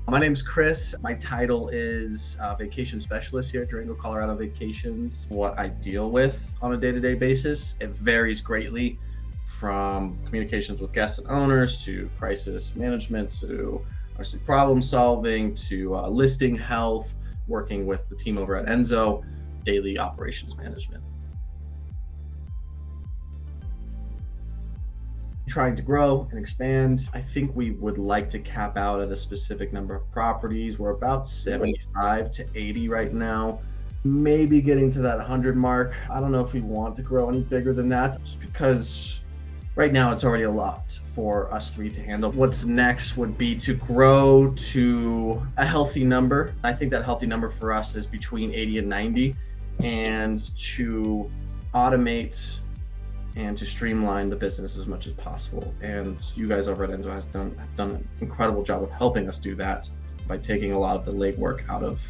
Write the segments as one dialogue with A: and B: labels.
A: My name's Chris. My title is Vacation Specialist here at Durango Colorado Vacations. What I deal with on a day-to-day basis, it varies greatly from communications with guests and owners to crisis management to obviously problem solving to listing health, working with the team over at Enzo, daily operations management. Trying to grow and expand. I think we would like to cap out at a specific number of properties. We're about 75 to 80 right now. Maybe getting to that 100 mark. I don't know if we want to grow any bigger than that, just because right now it's already a lot for us three to handle. What's next would be to grow to a healthy number. I think that healthy number for us is between 80 and 90, and to automate and to streamline the business as much as possible. And you guys over at Enzo have done an incredible job of helping us do that by taking a lot of the legwork out of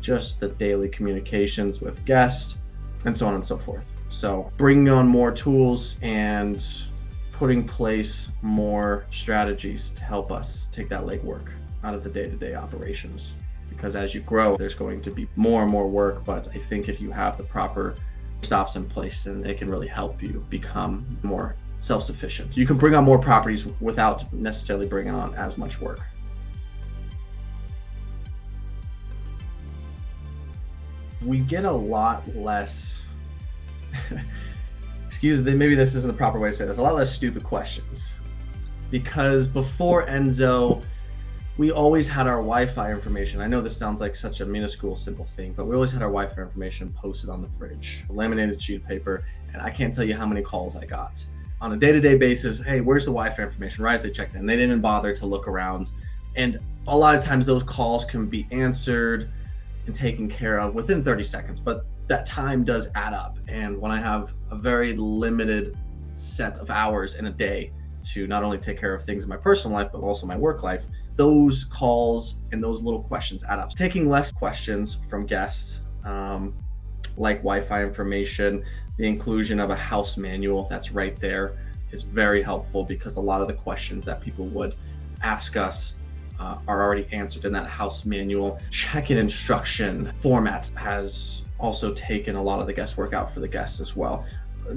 A: just the daily communications with guests and so on and so forth. So bringing on more tools and putting in place more strategies to help us take that legwork out of the day-to-day operations. Because as you grow, there's going to be more and more work, but I think if you have the proper stops in place, and it can really help you become more self-sufficient. You can bring on more properties without necessarily bringing on as much work. We get a lot less excuse me, maybe this isn't the proper way to say this, a lot less stupid questions. Because before Enzo, we always had our Wi-Fi information. I know this sounds like such a minuscule, simple thing, but we always had our Wi-Fi information posted on the fridge, a laminated sheet of paper, and I can't tell you how many calls I got. On a day-to-day basis, hey, where's the Wi-Fi information? Right as they checked in. They didn't bother to look around. And a lot of times those calls can be answered and taken care of within 30 seconds, but that time does add up. And when I have a very limited set of hours in a day to not only take care of things in my personal life, but also my work life, those calls and those little questions add up. Taking less questions from guests, like Wi-Fi information, the inclusion of a house manual that's right there is very helpful, because a lot of the questions that people would ask us are already answered in that house manual. Check-in instruction format has also taken a lot of the guesswork out for the guests as well.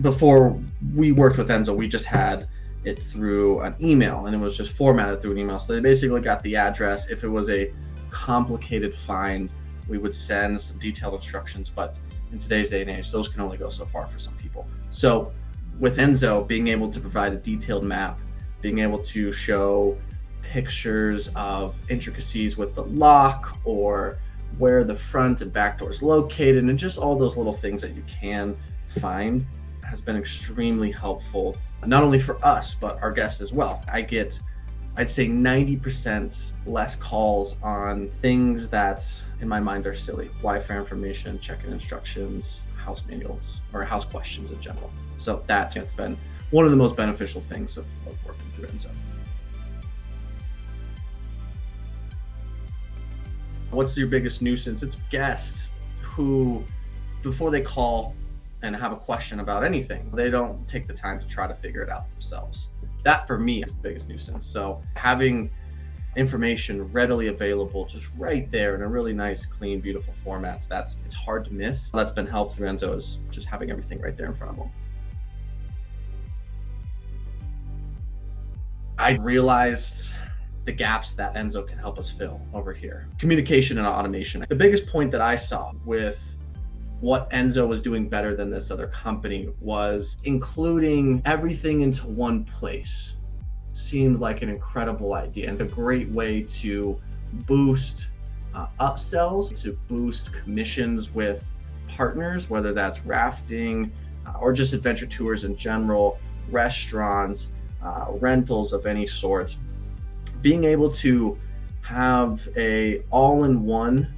A: Before we worked with Enzo, we just had it through an email, and it was just formatted through an email. So they basically got the address. If it was a complicated find, we would send some detailed instructions, but in today's day and age, those can only go so far for some people. So with Enzo, being able to provide a detailed map, being able to show pictures of intricacies with the lock or where the front and back door is located, and just all those little things that you can find, has been extremely helpful, not only for us, but our guests as well. I get, I'd say 90% less calls on things that in my mind are silly. Wi-Fi information, check-in instructions, house manuals, or house questions in general. So that has been one of the most beneficial things of working through Enzo. What's your biggest nuisance? It's guests who, before they call and have a question about anything, they don't take the time to try to figure it out themselves. That for me is the biggest nuisance. So having information readily available just right there in a really nice, clean, beautiful format, it's hard to miss. That's been helped through Enzo, is just having everything right there in front of them. I realized the gaps that Enzo can help us fill over here. Communication and automation. The biggest point that I saw with what Enzo was doing better than this other company was including everything into one place. Seemed like an incredible idea, and it's a great way to boost upsells, to boost commissions with partners, whether that's rafting or just adventure tours in general, restaurants, rentals of any sort. Being able to have a all-in-one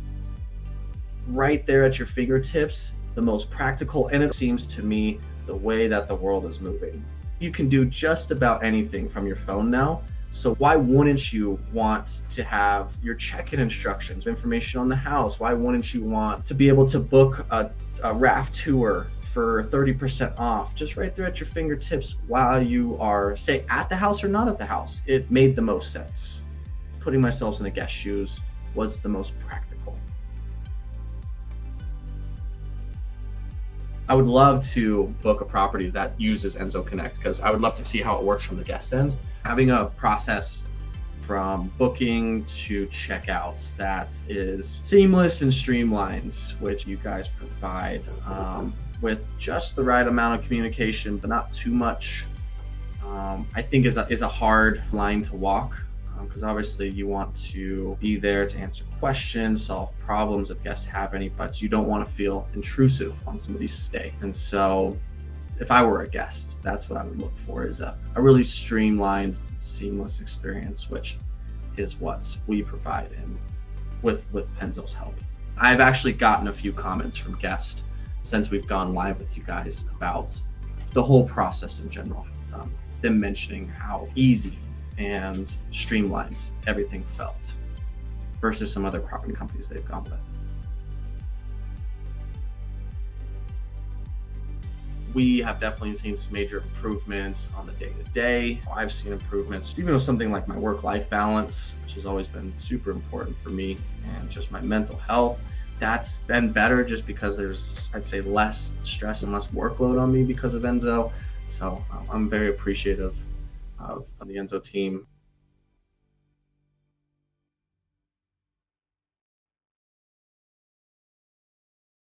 A: right there at your fingertips, the most practical, and it seems to me the way that the world is moving. You can do just about anything from your phone now, so why wouldn't you want to have your check-in instructions, information on the house? Why wouldn't you want to be able to book a raft tour for 30% off just right there at your fingertips while you are, say, at the house or not at the house? It made the most sense. putting myself in the guest shoes was the most practical. I would love to book a property that uses Enzo Connect because I would love to see how it works from the guest end. Having a process from booking to checkout that is seamless and streamlined, which you guys provide with just the right amount of communication, but not too much, I think is a hard line to walk. Because obviously you want to be there to answer questions, solve problems if guests have any, but you don't want to feel intrusive on somebody's stay. And so if I were a guest, that's what I would look for, is a really streamlined, seamless experience, which is what we provide and with Enzo's help. I've actually gotten a few comments from guests since we've gone live with you guys about the whole process in general, them mentioning how easy and streamlined everything felt versus some other property companies they've gone with. We have definitely seen some major improvements on the day-to-day. I've seen improvements even with something like my work-life balance, which has always been super important for me, and just my mental health. That's been better just because there's, I'd say, less stress and less workload on me because of Enzo. So I'm very appreciative of the Enzo team.